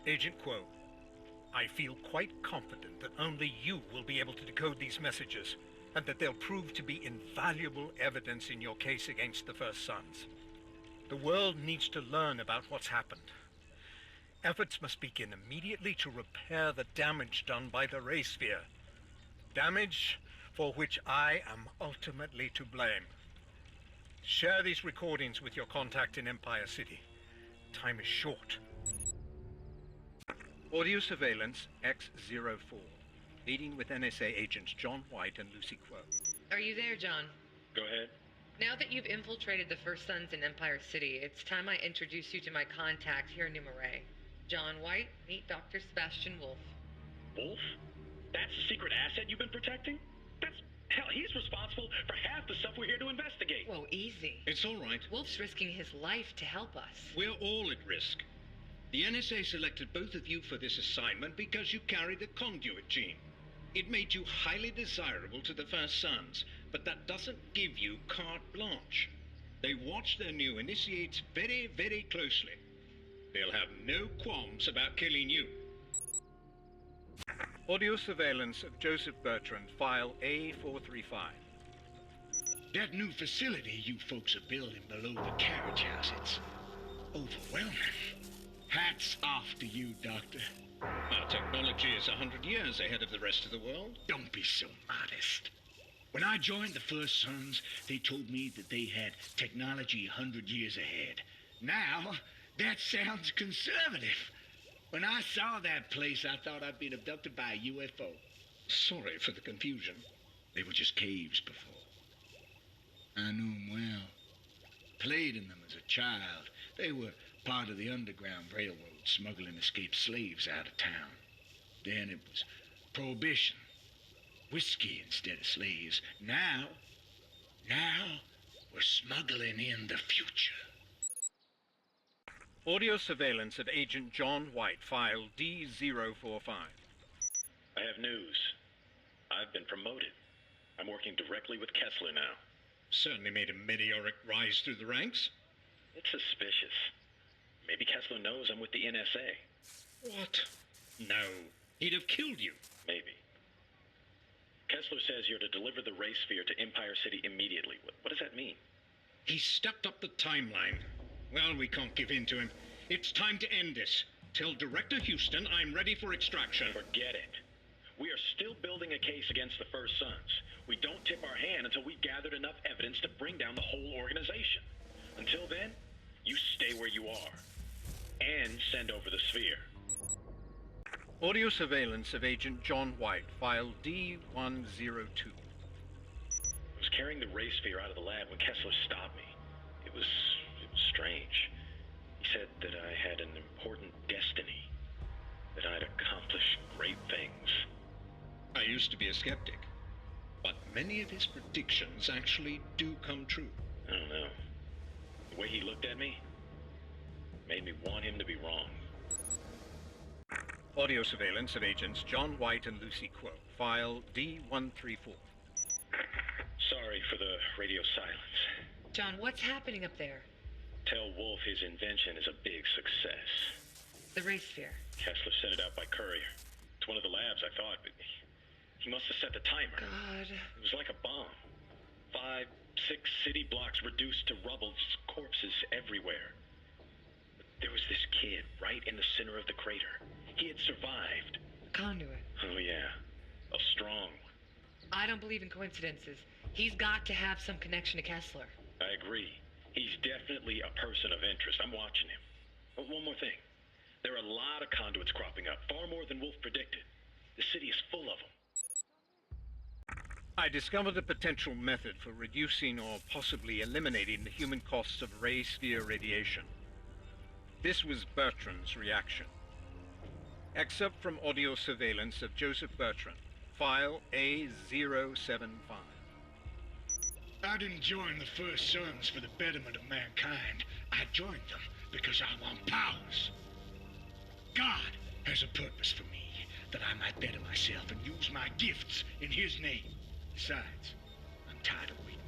Agent Quo, I feel quite confident that only you will be able to decode these messages, and that they'll prove to be invaluable evidence in your case against the First Sons. The world needs to learn about what's happened. Efforts must begin immediately to repair the damage done by the Ray Sphere. Damage for which I am ultimately to blame. Share these recordings with your contact in Empire City. Time is short. Audio surveillance X04. Meeting with NSA agents John White and Lucy Quo. Are you there, John? Go ahead. Now that you've infiltrated the First Sons in Empire City, it's time I introduce you to my contact here in New Marais. John White, meet Dr. Sebastian Wolfe. Wolfe? That's the secret asset you've been protecting? Hell, he's responsible for half the stuff we're here to investigate. Whoa, easy. It's all right. Wolfe's risking his life to help us. We're all at risk. The NSA selected both of you for this assignment because you carry the conduit gene. It made you highly desirable to the First Sons, but that doesn't give you carte blanche. They watch their new initiates very, very closely. They'll have no qualms about killing you. Audio surveillance of Joseph Bertrand, file A435. That new facility you folks are building below the carriage house, it's overwhelming. Hats off to you, Doctor. Our technology is 100 years ahead of the rest of the world. Don't be so modest. When I joined the First Sons, they told me that they had technology 100 years ahead. Now, that sounds conservative. When I saw that place, I thought I'd been abducted by a UFO. Sorry for the confusion. They were just caves before. I knew them well. Played in them as a child. They were part of the Underground Railroad, smuggling escaped slaves out of town. Then it was Prohibition. Whiskey instead of slaves. Now, we're smuggling in the future. Audio surveillance of Agent John White, file D045. I have news. I've been promoted. I'm working directly with Kessler now. Certainly made a meteoric rise through the ranks. It's suspicious. Maybe Kessler knows I'm with the NSA. What? No. He'd have killed you. Maybe. Kessler says you're to deliver the Ray Sphere to Empire City immediately. What does that mean? He stepped up the timeline. Well, we can't give in to him. It's time to end this. Tell Director Houston I'm ready for extraction. Forget it. We are still building a case against the First Sons. We don't tip our hand until we've gathered enough evidence to bring down the whole organization. Until then, you stay where you are. And send over the sphere. Audio surveillance of Agent John White, file D102. I was carrying the Ray Sphere out of the lab when Kessler stopped me. It was strange. He said that I had an important destiny, that I'd accomplish great things. I used to be a skeptic, but many of his predictions actually do come true. I don't know. The way he looked at me made me want him to be wrong. Audio surveillance of Agents John White and Lucy Quo, file D134. Sorry for the radio silence. John, what's happening up there? Tell Wolfe his invention is a big success. The Ray Sphere. Kessler sent it out by courier. It's one of the labs, I thought, but he must have set the timer. God. It was like a bomb. 5, 6 city blocks reduced to rubble, just corpses everywhere. But there was this kid right in the center of the crater. He had survived. Conduit. Oh, yeah. A strong one. I don't believe in coincidences. He's got to have some connection to Kessler. I agree. He's definitely a person of interest. I'm watching him. But one more thing. There are a lot of conduits cropping up, far more than Wolfe predicted. The city is full of them. I discovered a potential method for reducing or possibly eliminating the human costs of Ray Sphere radiation. This was Bertrand's reaction. Excerpt from audio surveillance of Joseph Bertrand, file A075. I didn't join the First Sons for the betterment of mankind. I joined them because I want powers. God has a purpose for me, that I might better myself and use my gifts in his name. Besides, I'm tired of waiting.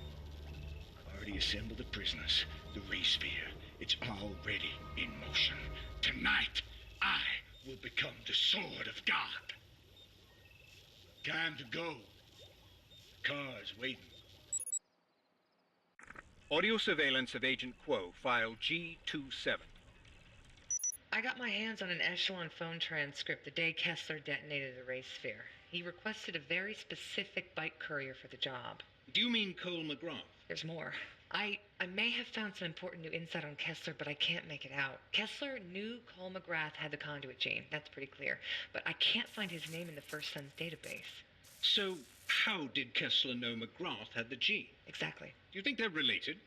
I've already assembled the prisoners, the Ray Sphere. It's already in motion. Tonight, I will become the sword of God. Time to go. Car's waiting. Audio surveillance of Agent Quo, file G27. I got my hands on an echelon phone transcript the day Kessler detonated the Ray sphere. He requested a very specific bike courier for the job. Do you mean Cole MacGrath? There's more. I may have found some important new insight on Kessler, but I can't make it out. Kessler knew Cole MacGrath had the conduit gene. That's pretty clear. But I can't find his name in the First Son's database. So, how did Kessler know MacGrath had the gene? Exactly. Do you think they're related?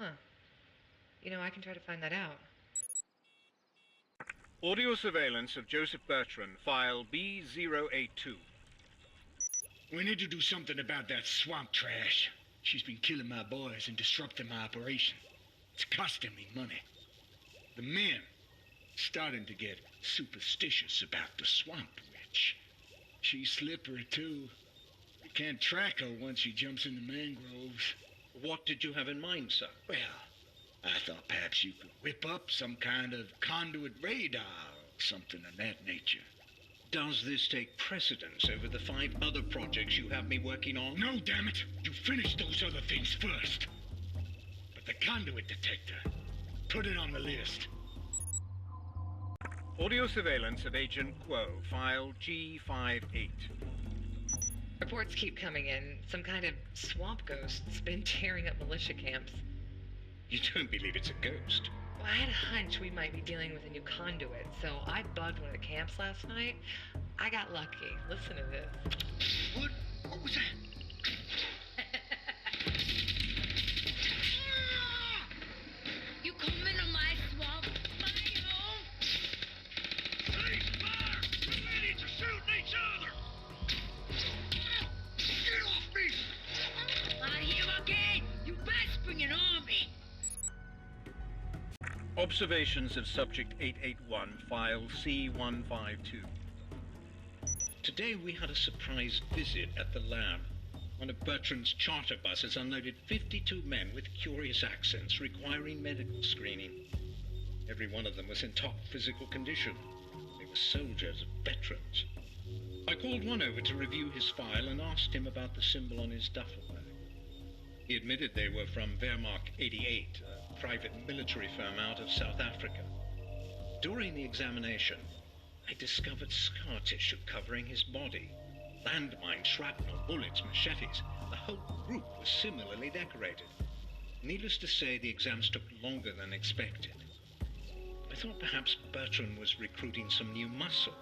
Huh. You know, I can try to find that out. Audio surveillance of Joseph Bertrand, file B082. We need to do something about that swamp trash. She's been killing my boys and disrupting my operation. It's costing me money. The men starting to get superstitious about the swamp witch. She's slippery, too. You can't track her once she jumps in the mangroves. What did you have in mind, sir? Well, I thought perhaps you could whip up some kind of conduit radar or something of that nature. Does this take precedence over the 5 other projects you have me working on? No, damn it! You finish those other things first. But the conduit detector, put it on the list. Audio surveillance of Agent Quo, file G58. Reports keep coming in. Some kind of swamp ghost's been tearing up militia camps. You don't believe it's a ghost? Well, I had a hunch we might be dealing with a new conduit, so I bugged one of the camps last night. I got lucky. Listen to this. What? What was that? You coming to my swamp, my home? Cease fire! The idiots are shooting each other! Get off me! Not here again! You best bring an army! Observations of Subject 881, file C152. Today we had a surprise visit at the lab. One of Bertrand's charter buses unloaded 52 men with curious accents requiring medical screening. Every one of them was in top physical condition. They were soldiers and veterans. I called one over to review his file and asked him about the symbol on his duffel bag. He admitted they were from Vermak 88, a private military firm out of South Africa. During the examination, I discovered scar tissue covering his body. Landmines, shrapnel, bullets, machetes. The whole group was similarly decorated. Needless to say, the exams took longer than expected. I thought perhaps Bertrand was recruiting some new muscle.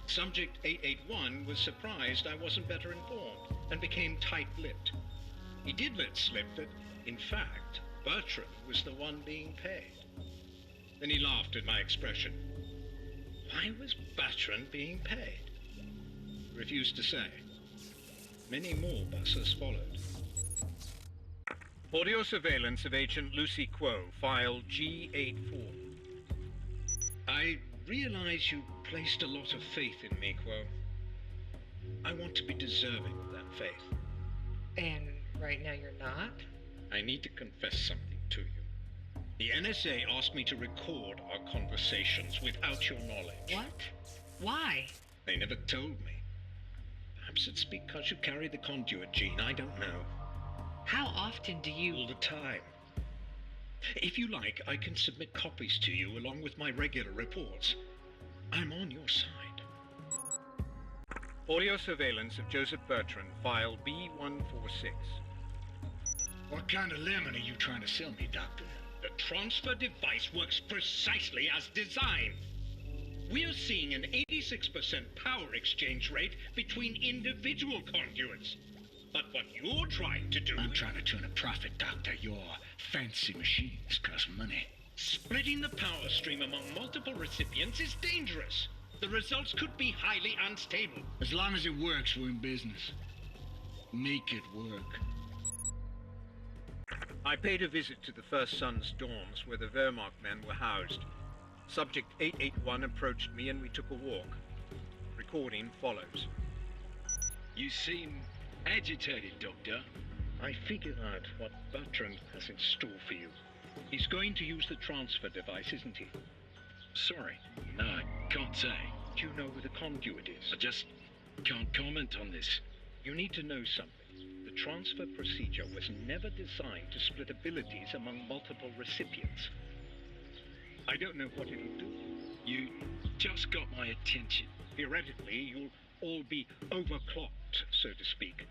Subject 881 was surprised I wasn't better informed and became tight-lipped. He did let slip that, in fact, Bertrand was the one being paid. Then he laughed at my expression. Why was Bertrand being paid? Refused to say. Many more buses followed. Audio surveillance of Agent Lucy Quo, file G84. I realize you placed a lot of faith in me, Quo. I want to be deserving of that faith. And right now you're not? I need to confess something to you. The NSA asked me to record our conversations without your knowledge. What? Why? They never told me. Perhaps it's because you carry the conduit gene, I don't know. How often do you... All the time. If you like, I can submit copies to you along with my regular reports. I'm on your side. Audio surveillance of Joseph Bertrand, file B146. What kind of lemon are you trying to sell me, Doctor? The transfer device works precisely as designed. We're seeing an 86% power exchange rate between individual conduits. But what you're trying to do... I'm trying to turn a profit, Doctor. Your fancy machines cost money. Splitting the power stream among multiple recipients is dangerous. The results could be highly unstable. As long as it works, we're in business. Make it work. I paid a visit to the First Son's dorms where the Vermak men were housed. Subject 881 approached me and we took a walk. Recording follows. You seem agitated, Doctor. I figured out what Bertrand has in store for you. He's going to use the transfer device, isn't he? Sorry. No, I can't say. Do you know who the conduit is? I just can't comment on this. You need to know something. The transfer procedure was never designed to split abilities among multiple recipients. I don't know what it'll do. You just got my attention. Theoretically, you'll all be overclocked, so to speak.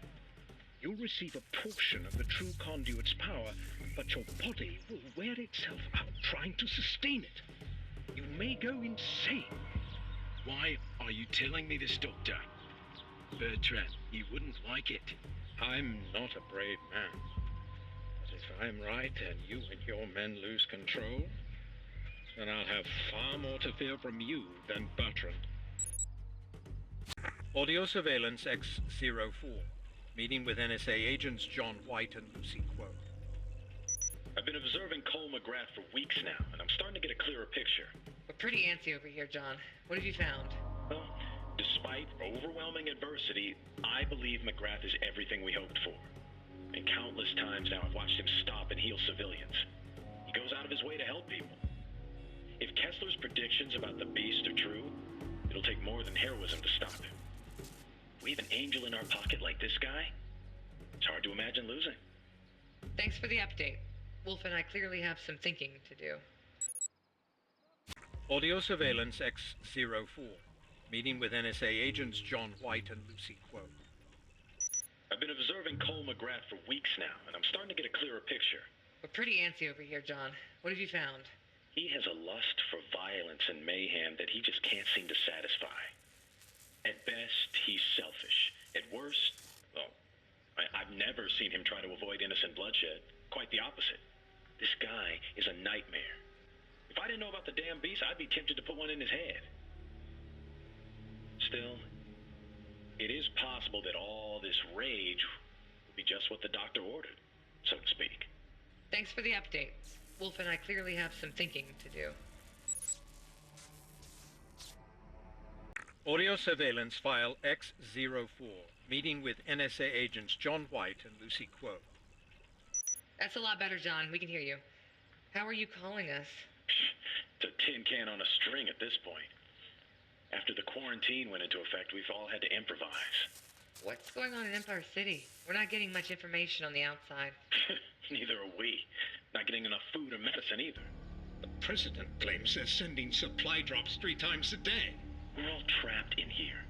You'll receive a portion of the true conduit's power, but your body will wear itself out trying to sustain it. You may go insane. Why are you telling me this, Doctor? Bertrand, you wouldn't like it. I'm not a brave man. But if I'm right and you and your men lose control, then I'll have far more to fear from you than Bertrand. Audio Surveillance X-04. Meeting with NSA agents John White and Lucy Quo. I've been observing Cole MacGrath for weeks now, and I'm starting to get a clearer picture. We're pretty antsy over here, John. What have you found? Well, despite overwhelming adversity, I believe MacGrath is everything we hoped for. And countless times now I've watched him stop and heal civilians. He goes out of his way to help people. If Kessler's predictions about the beast are true, it'll take more than heroism to stop him. We have an angel in our pocket like this guy. It's hard to imagine losing. Thanks for the update. Wolfe and I clearly have some thinking to do. Audio Surveillance X-04. Meeting with NSA agents John White and Lucy Quo. I've been observing Cole MacGrath for weeks now, and I'm starting to get a clearer picture. We're pretty antsy over here, John. What have you found? He has a lust for violence and mayhem that he just can't seem to satisfy. At best, he's selfish. At worst, well, I've never seen him try to avoid innocent bloodshed. Quite the opposite. This guy is a nightmare. If I didn't know about the damn beast, I'd be tempted to put one in his head. Still, it is possible that all this rage will be just what the doctor ordered, so to speak. Thanks for the update. Wolfe and I clearly have some thinking to do. Audio Surveillance File X-04. Meeting with NSA agents John White and Lucy Quo. That's a lot better, John. We can hear you. How are you calling us? It's a tin can on a string at this point. After the quarantine went into effect, we've all had to improvise. What's going on in Empire City? We're not getting much information on the outside. Neither are we. Not getting enough food or medicine either. The president claims they're sending supply drops 3 times a day. We're all trapped in here.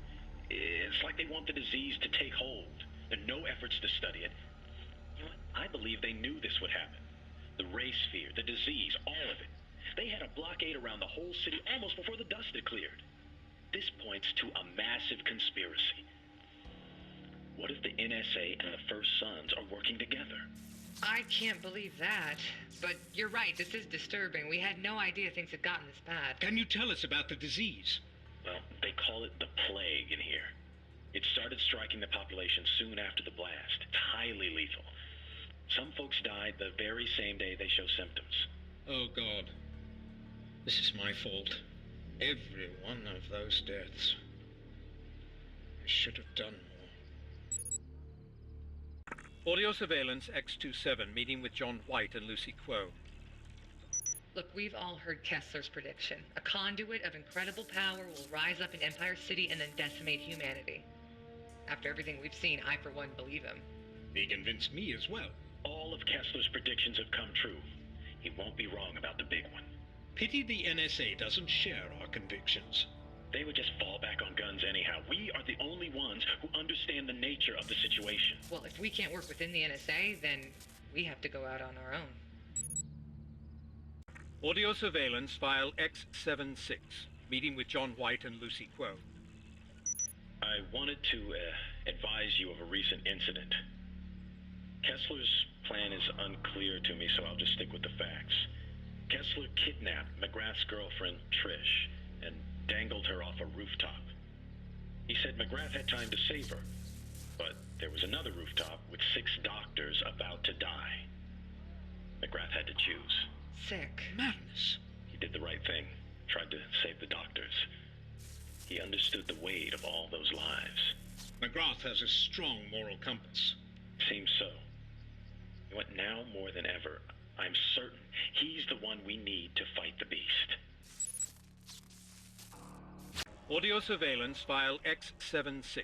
It's like they want the disease to take hold. There are no efforts to study it. You know what? I believe they knew this would happen. The race fear, the disease, all of it. They had a blockade around the whole city almost before the dust had cleared. This points to a massive conspiracy. What if the NSA and the First Sons are working together? I can't believe that. But you're right, this is disturbing. We had no idea things had gotten this bad. Can you tell us about the disease? Well, they call it the plague in here. It started striking the population soon after the blast. It's highly lethal. Some folks died the very same day they show symptoms. Oh, God. This is my fault. Every one of those deaths. I should have done more. Audio Surveillance X-27. Meeting with John White and Lucy Quo. Look, we've all heard Kessler's prediction. A conduit of incredible power will rise up in Empire City and then decimate humanity. After everything we've seen, I for one believe him. He convinced me as well. All of Kessler's predictions have come true. He won't be wrong about the big one. Pity the NSA doesn't share our convictions. They would just fall back on guns anyhow. We are the only ones who understand the nature of the situation. Well, if we can't work within the NSA, then we have to go out on our own. Audio Surveillance File X-76. Meeting with John White and Lucy Quo. I wanted to advise you of a recent incident. Kessler's plan is unclear to me, so I'll just stick with the facts. Kessler kidnapped MacGrath's girlfriend, Trish, and dangled her off a rooftop. He said MacGrath had time to save her, but there was another rooftop with 6 doctors about to die. MacGrath had to choose. Sick. Madness. He did the right thing, tried to save the doctors. He understood the weight of all those lives. MacGrath has a strong moral compass. Seems so. You know what, now more than ever, I'm certain he's the one we need to fight the beast. Audio surveillance file X76.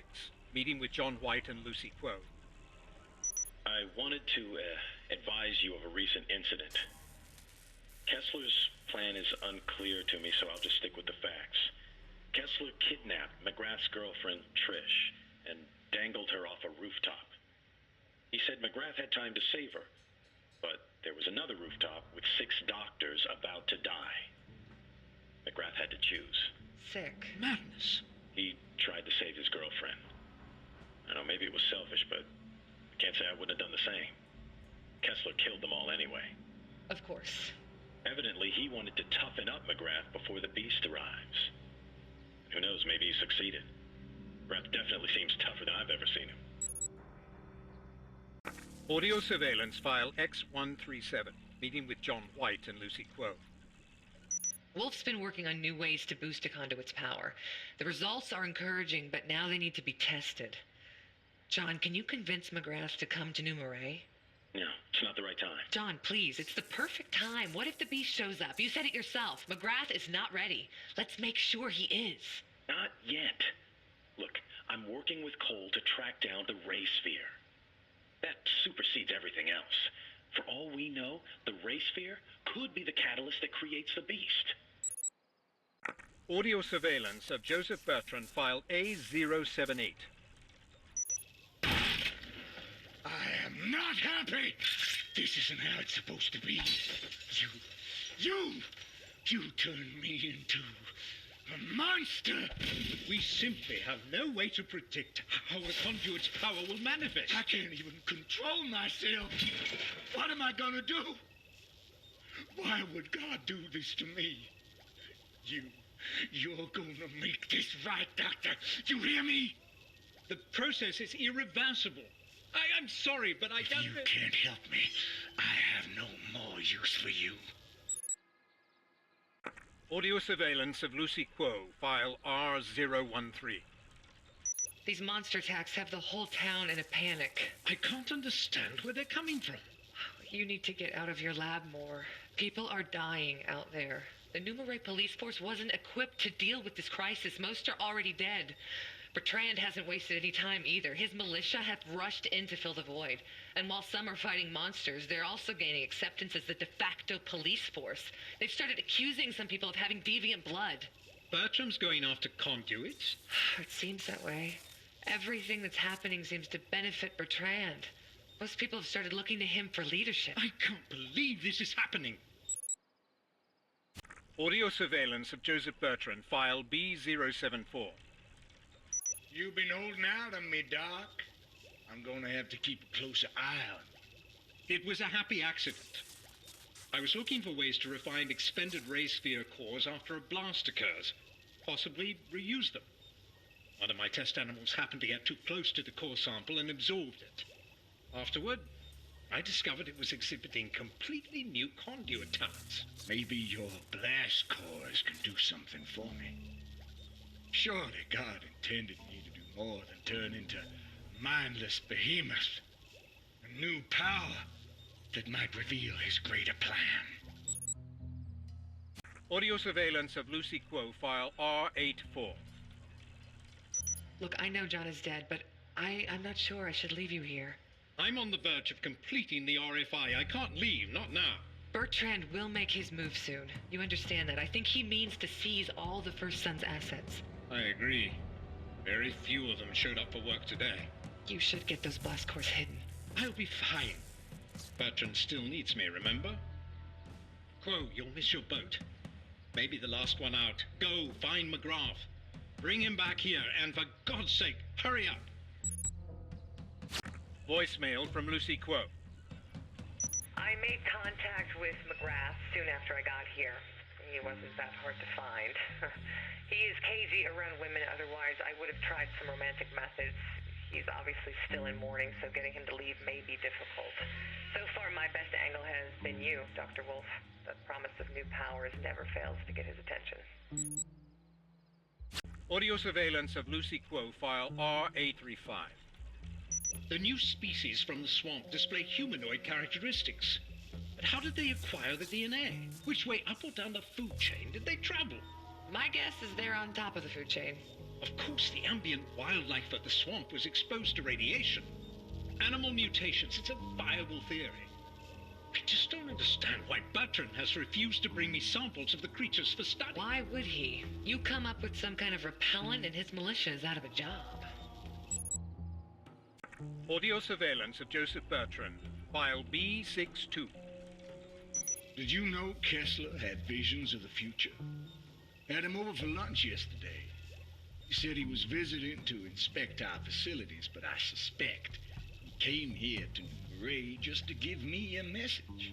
Meeting with John White and Lucy Quo. I wanted to advise you of a recent incident. Kessler's plan is unclear to me, so I'll just stick with the facts. Kessler kidnapped MacGrath's girlfriend, Trish, and dangled her off a rooftop. He said MacGrath had time to save her, but there was another rooftop with 6 doctors about to die. MacGrath had to choose. Sick. Madness. He tried to save his girlfriend. I know maybe it was selfish, but I can't say I wouldn't have done the same. Kessler killed them all anyway. Of course. Evidently, he wanted to toughen up MacGrath before the beast arrives. Who knows, maybe he succeeded. MacGrath definitely seems tougher than I've ever seen him. Audio surveillance file X137. Meeting with John White and Lucy Quo. Wolfe's been working on new ways to boost a conduit's power. The results are encouraging, but now they need to be tested. John, can you convince MacGrath to come to New Marais? No, it's not the right time. John, please, it's the perfect time. What if the beast shows up? You said it yourself. MacGrath is not ready. Let's make sure he is. Not yet. Look, I'm working with Cole to track down the Ray Sphere. That supersedes everything else. For all we know, the Ray Sphere could be the catalyst that creates the beast. Audio surveillance of Joseph Bertrand file A078. I am not happy. This isn't how it's supposed to be. You turned me into a monster. We simply have no way to predict how the conduit's power will manifest. I can't even control myself. What am I gonna do? Why would God do this to me? You're gonna make this right, Doctor. You hear me? The process is irreversible. I'm sorry, but I don't... You can't help me. I have no more use for you. Audio surveillance of Lucy Quo file R013. These monster attacks have the whole town in a panic. I can't understand where they're coming from. You need to get out of your lab more. People are dying out there. The New Marais police force wasn't equipped to deal with this crisis. Most are already dead. Bertrand hasn't wasted any time either. His militia have rushed in to fill the void. And while some are fighting monsters, they're also gaining acceptance as the de facto police force. They've started accusing some people of having deviant blood. Bertram's going after conduits? It seems that way. Everything that's happening seems to benefit Bertrand. Most people have started looking to him for leadership. I can't believe this is happening. Audio surveillance of Joseph Bertrand file B074. You've been holding out on me, Doc. I'm gonna have to keep a closer eye on you. It was a happy accident. I was looking for ways to refine expended Ray Sphere cores after a blast occurs. Possibly reuse them. One of my test animals happened to get too close to the core sample and absorbed it. Afterward, I discovered it was exhibiting completely new conduit talents. Maybe your blast cores can do something for me. Surely God intended me to do more than turn into mindless behemoth. A new power that might reveal his greater plan. Audio surveillance of Lucy Quo file R84. Look, I know John is dead, but I'm not sure I should leave you here. I'm on the verge of completing the RFI. I can't leave, not now. Bertrand will make his move soon. You understand that. I think he means to seize all the First Son's assets. I agree. Very few of them showed up for work today. You should get those blast cores hidden. I'll be fine. Bertrand still needs me, remember? Quo, you'll miss your boat. Maybe the last one out. Go, find MacGrath. Bring him back here, and for God's sake, hurry up. Voicemail from Lucy Quo. I made contact with MacGrath soon after I got here. He wasn't that hard to find. He is cagey around women, otherwise I would have tried some romantic methods. He's obviously still in mourning, so getting him to leave may be difficult. So far, my best angle has been you, Dr. Wolfe. The promise of new powers never fails to get his attention. Audio surveillance of Lucy Quo file R835. The new species from the swamp display humanoid characteristics. But how did they acquire the DNA? Which way, up or down the food chain, did they travel? My guess is they're on top of the food chain. Of course, the ambient wildlife of the swamp was exposed to radiation. Animal mutations, it's a viable theory. I just don't understand why Bertrand has refused to bring me samples of the creatures for study. Why would he? You come up with some kind of repellent and his militia is out of a job. Audio surveillance of Joseph Bertrand, file B62. Did you know Kessler had visions of the future? Had him over for lunch yesterday. He said he was visiting to inspect our facilities, but I suspect he came here to New Marais just to give me a message.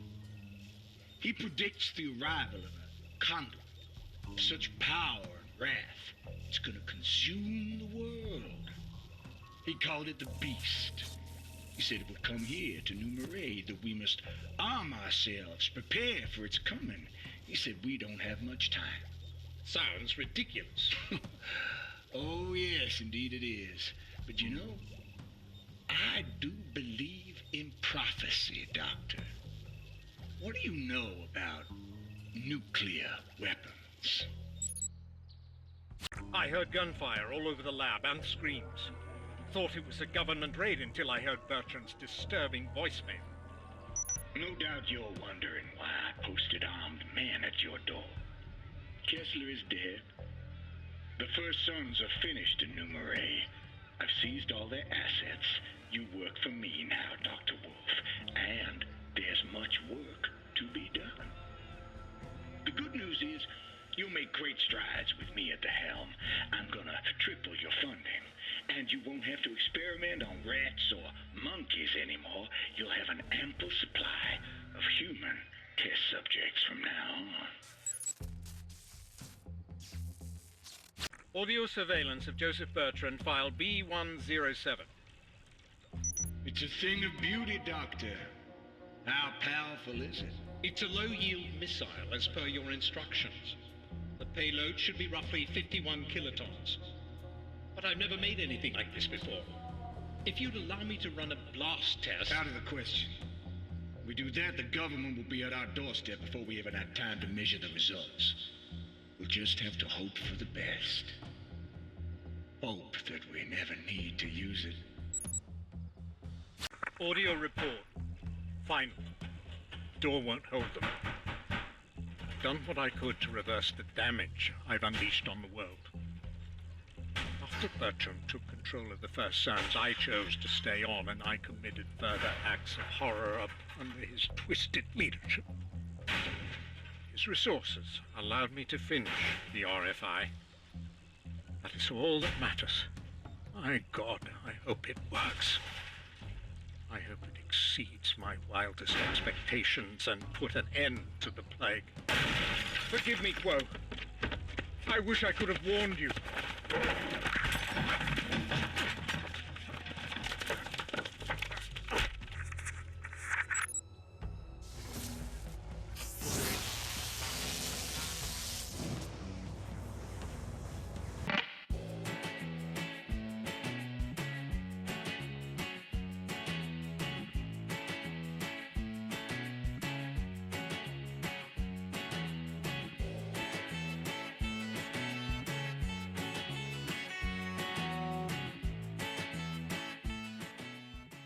He predicts the arrival of a conduit of such power and wrath, it's gonna consume the world. He called it the Beast. He said it would come here to New Marais, that we must arm ourselves, prepare for its coming. He said we don't have much time. Sounds ridiculous. Oh, yes, indeed it is. But you know, I do believe in prophecy, Doctor. What do you know about nuclear weapons? I heard gunfire all over the lab and screams. Thought it was a government raid until I heard Bertrand's disturbing voicemail. No doubt you're wondering why I posted armed men at your door. Kessler is dead. The First Sons are finished in New Marais. I've seized all their assets. You work for me now, Dr. Wolfe, and there's much work to be done. The good news is you'll make great strides with me at the helm. I'm gonna triple your funding, and you won't have to experiment on rats or monkeys anymore. You'll have an ample supply of human test subjects from now on. Audio surveillance of Joseph Bertrand, file B107. It's a thing of beauty, Doctor. How powerful is it? It's a low-yield missile, as per your instructions. The payload should be roughly 51 kilotons. But I've never made anything like this before. If you'd allow me to run a blast test... Out of the question. We do that, the government will be at our doorstep before we even have time to measure the results. We'll just have to hope for the best. Hope that we never need to use it. Audio report. Final. Door won't hold them. I've done what I could to reverse the damage I've unleashed on the world. After Bertrand took control of the First Sons, I chose to stay on, and I committed further acts of horror under his twisted leadership. His resources allowed me to finish the RFI. That is all that matters. My God, I hope it works. I hope it exceeds my wildest expectations and put an end to the plague. Forgive me, Quo. I wish I could have warned you.